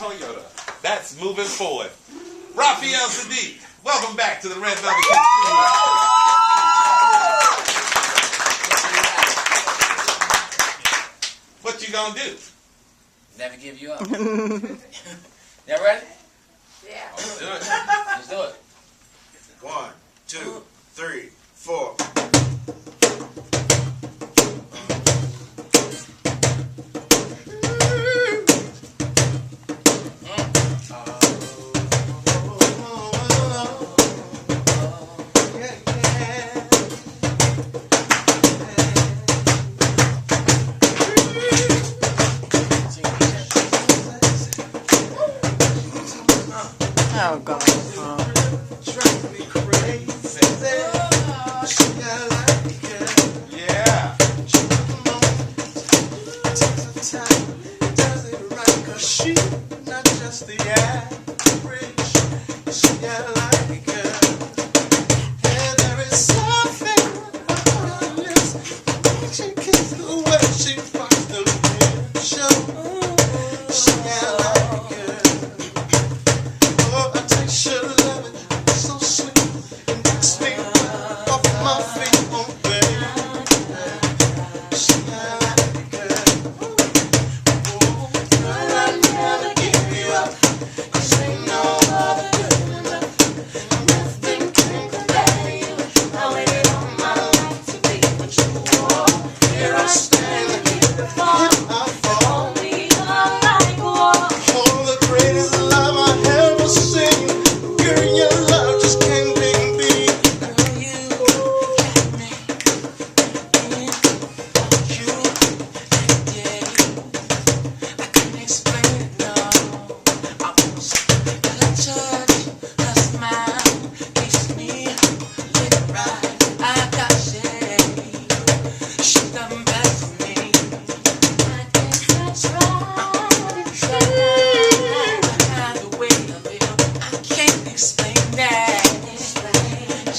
Toyota. That's moving forward. Raphael Saadiq, welcome back to the Red Velvet Studio. What you gonna do? Never give you up. Y'all ready? Yeah. Let's do it. Let's do it. 1, 2, 3, 4. Oh, God. Yeah. She not just the average. She got like her. And there is something about her lips. She kisses the way she rocks the show. She got like her. Oh, I taste your loving so sweet. It knocks me off my feet, oh baby. She got like her. I'll never give you up. 'Cause ain't no other good enough. Nothing can compare you. I waited all my life to be what you are. Here I stand, here I fall. Only love like war. Oh, the greatest love I ever seen. Girl, your love just can't be beat. Girl, you got me in you, yeah. I can't explain it, no. I want a touch, a smile, kiss me, let it ride. I got shade, she done best for me. I guess I tried and tried. The way I feel, I can't explain that.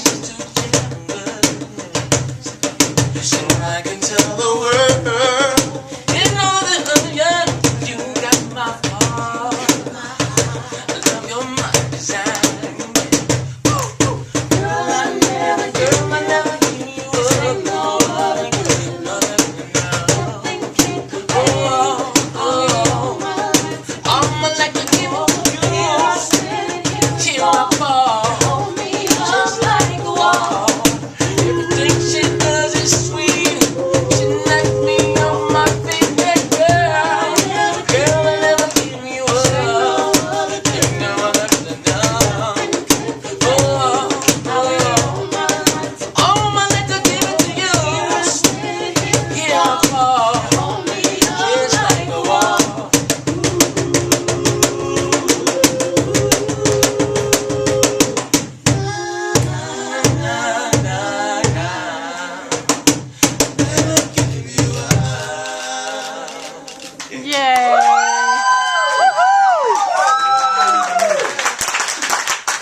She's too generous, so I can tell the world. You know that you got my heart. I love your mind design. Girl, I never give you up. Ain't no other good enough. Nothing can compare you. Only all my life. I'ma like to give Here I you stand, here I till I fall. fall. Hold me up like a wall. Everything she does is sweet. She knocks me on my feet, that girl. Girl, I never give you up. Ain't no other than love. Oh, all my life to give it to you. Here I fall, just like a wall. Yay!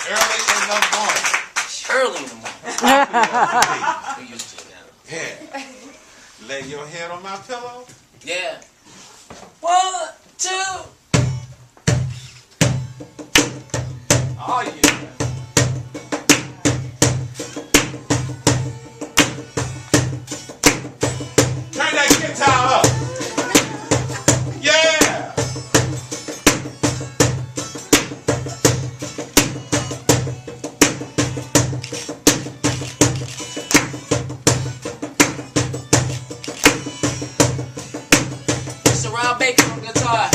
Early in the morning. Early in the morning. We used to it now. Yeah. Lay your head on my pillow. Yeah. 1, 2. Oh, yeah. Turn that guitar up. Yeah. Mr. Rob Baker on guitar.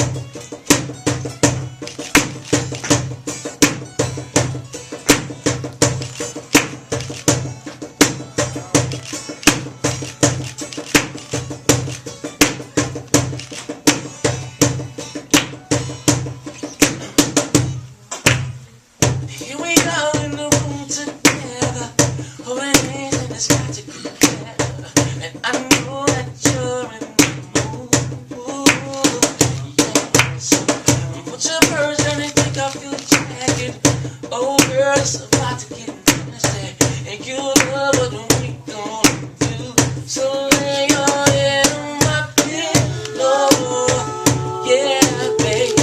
Here we go in the room together, holding hands and it's got to be better. And I know that you're in the mood, yeah. So put your purse down and take off your jacket. Oh girl, it's about to get nasty, and you know what we gonna do. So lay your head on my pillow, yeah, baby.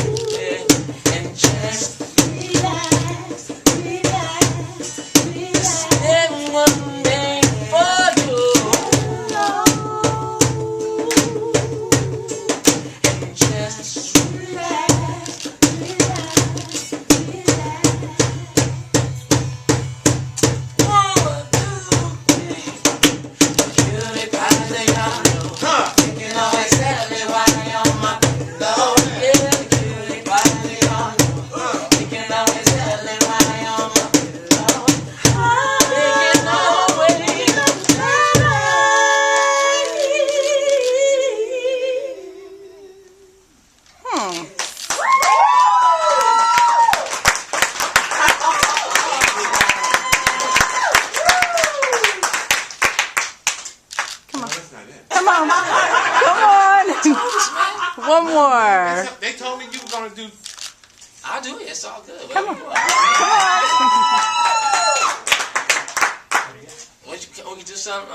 One more. They told me you were gonna do. I'll do it. It's all good. Come on. Come on. We can do some.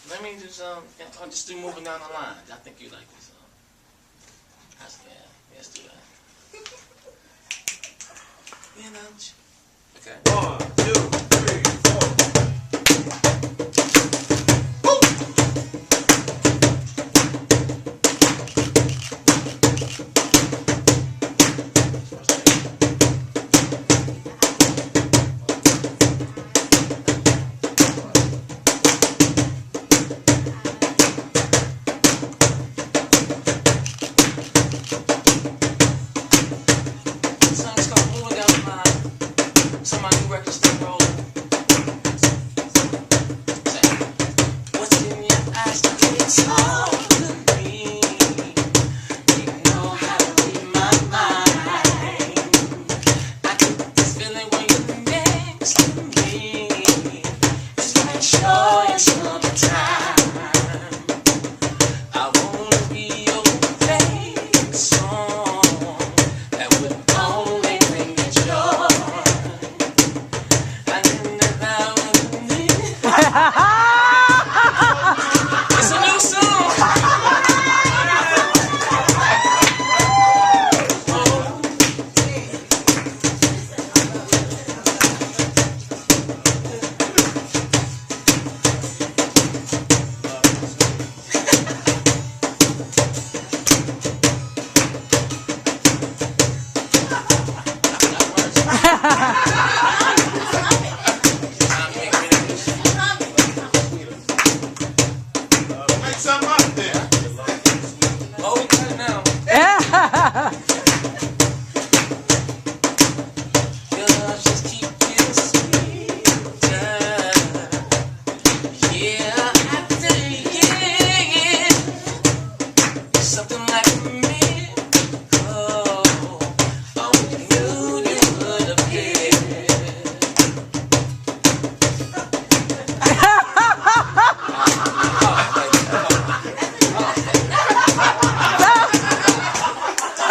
Let me do some. I'll just do moving down the line. I think you like this song. Yeah, let's do that. You know. Okay. 1, 2, 3,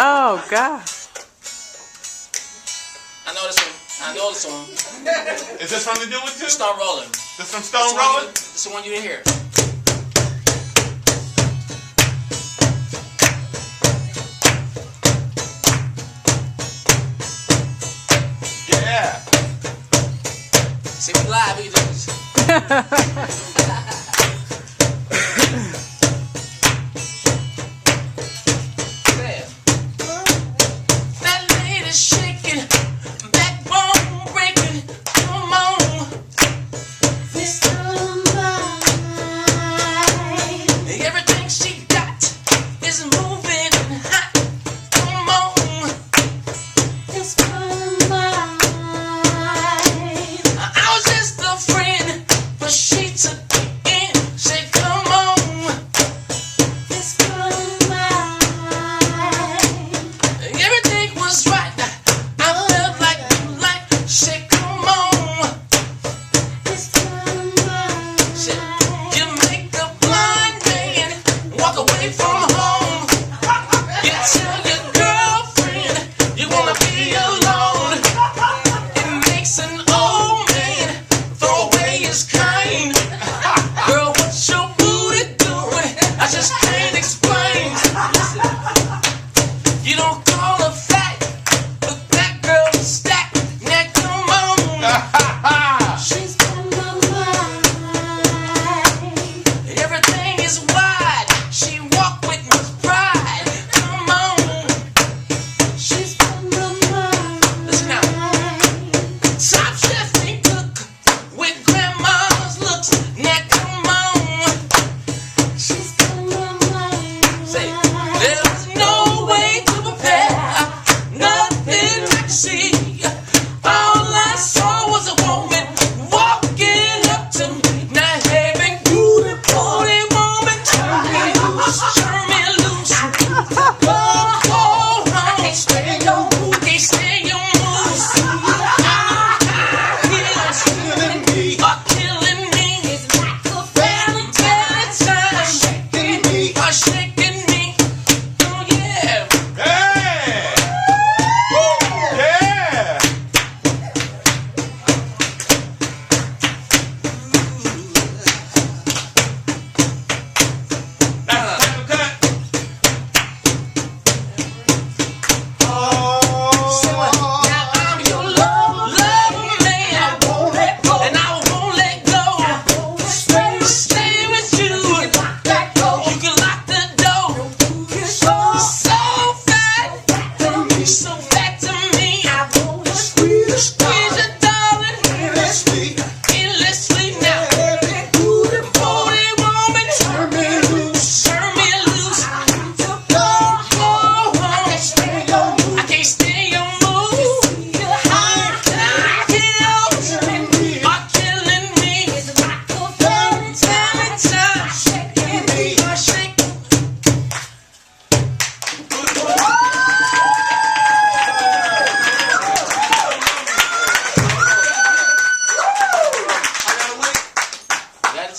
Oh, God. I know this one. I know this one. Is this from the new one too? Stone Rolling. This from Stone Rolling? This is the one you didn't hear. Yeah. See, we live. We can do this.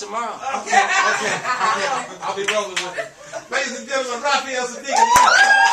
tomorrow. Okay. I'll be rolling with it. Ladies and gentlemen, Raphael Saadiq.